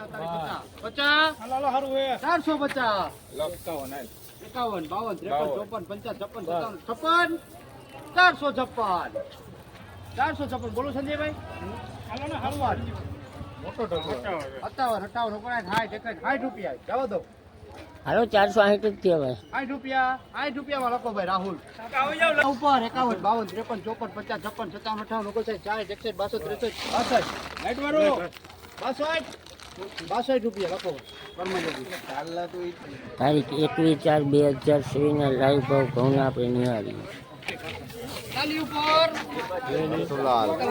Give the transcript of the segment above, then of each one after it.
50 450 51 52 53 54 55 56 456 બોલો સંજયભાઈ. મોટો 57 રૂપિયા જવા દો. હાલો 460 જ થયા ભાઈ. 60 રૂપિયામાં લખો ભાઈ રાહુલ. ઉપર 51 52 53 54 55 56 57 58 59 60 62 રૂપિયા લખો. તારીખ 21/4/2024 ના લાઈવ ભાવ ઘઉંના આપણે નિહાળીએ. ચાલી ઉપર 44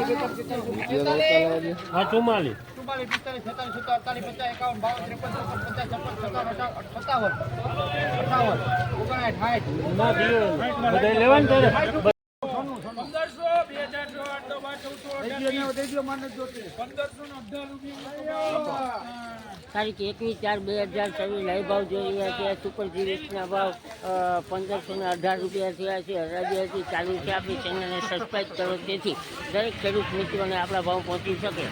તારીખ 21/4/2024 લાઈવ ભાવ જોઈ રહ્યા છે. સુપર જીવીસના ભાવ 1518 રૂપિયા થયા છે. હરાજી ચાલુ છે. આપણી ચેનલને સબસ્ક્રાઈબ કરો જેથી દરેક ખેડૂત મિત્રોને આપણા ભાવ પહોંચી શકે.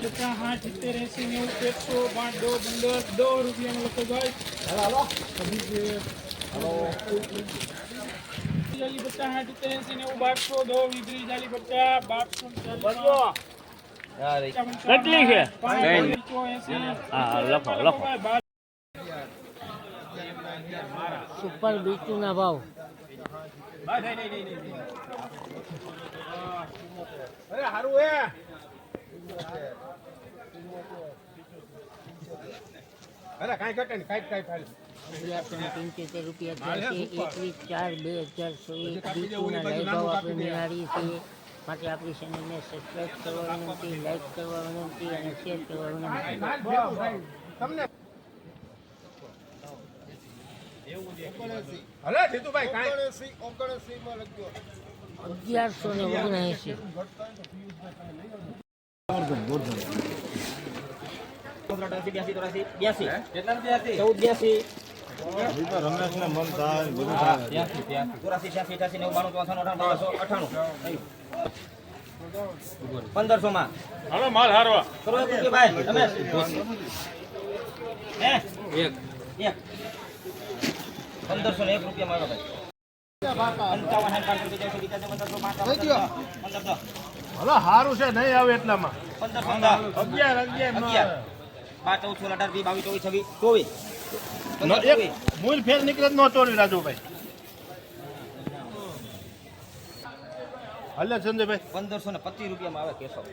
50 70 80 90 105 2 રૂપિયામાં લખો ભાઈ. જાલી 50 70 80 90 2 વીજળી જાલી 50 1240 કેટલી છે? હા લખો સુપર બીટુના ભાવ રૂપિયા થયા છે. 21/4/2024 બીટુના લાઈવ ભાવ આપણે નિહાળીએ છીએ. માટે આપણી ચેનલને સબસ્ક્રાઈબ કરવા વિનંતી, લાઈક કરવા વિનંતી અને શેર કરવા વિનંતી. 1500 માં હાલો માલ હારવા કરો કે ભાઈ તમે એક 1501 રૂપિયા મારો ભાઈ. હલો સારું છે નહીં આવે એટલામાં 1511 મૂળ ફેર નીકળે જ ન ચોરી રાજુભાઈ. હલે સંજયભાઈ 1525 રૂપિયામાં આવે કેશવ.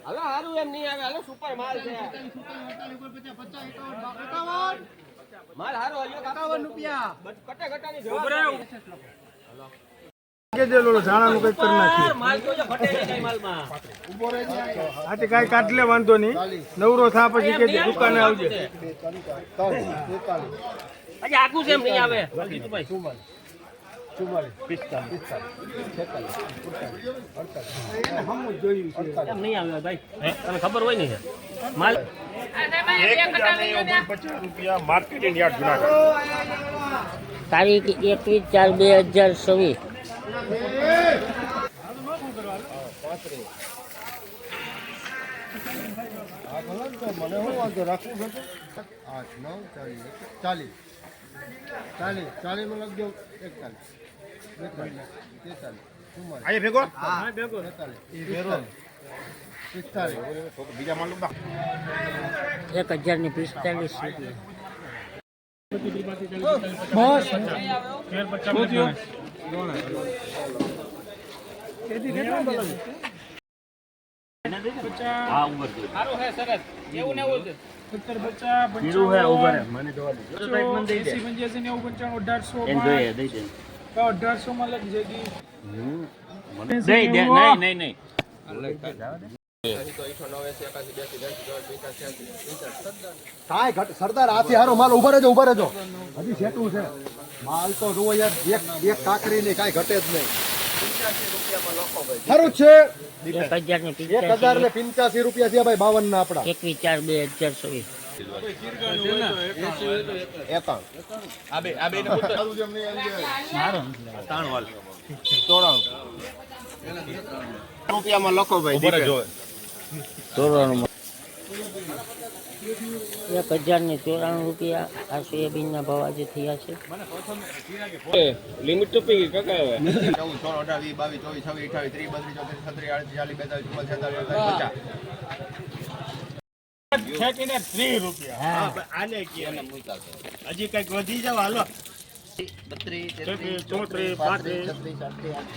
હાલો હારું એમ નહીં આવે. હાલો સુપર માલ છે. માલ હારો હલ્યો 51 રૂપિયા કટા કટાની ઝાડાનું કઈક કરી નાખીએ. માલ તો ફટે નહીં માલમાં. આજે કાંઈ કાઢલે વાંધો નહીં. નવરો થા પછી કે દુકાને આવજે. હજી આખું છે એમ નહીં આવે. એમ નહીં આવે ભાઈ. તને ખબર હોય ને માલ 1050 રૂપિયા માર્કેટિંગ યાર્ડ જુનાગઢ. તારીખ 21/4/2024 મને શું વાંધો રાખવું છે? 8 9 40 40 માં લખજો 41 42 ભેગો હા ભેગો 45 બીજા માલ 1045 સરદાર હાથી હારો માલ ઉભા રહેજો હજી સેટું છે માલ તો જુઓ યાર એક કાકરી નહીં કાંઈ ઘટે જ નહીં. સારું છે 1085 રૂપિયા થયા ભાઈ 52 ના આપડા 21/4/2024 રૂપિયામાં લખો ભાઈ. 1094 રૂપિયા આ સોયાબીનના ભાવ આજે થયા છે. લિમિટ તો પી ગઈ કાકા હવે 14, 16, 18, 20, 22, 23, 24, 25, 36, 37, 38, 40, ખેંચીને 30 રૂપિયા આને હજી કઈક વધી જાવ હાલો 32, 33, 34,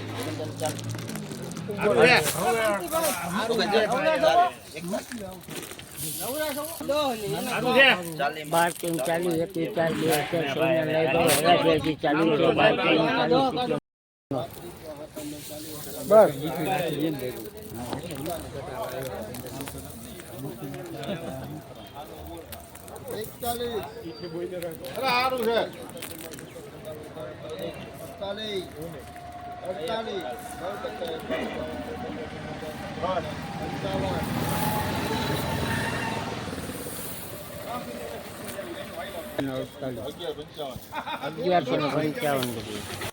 ₹1155 રૂપિયા.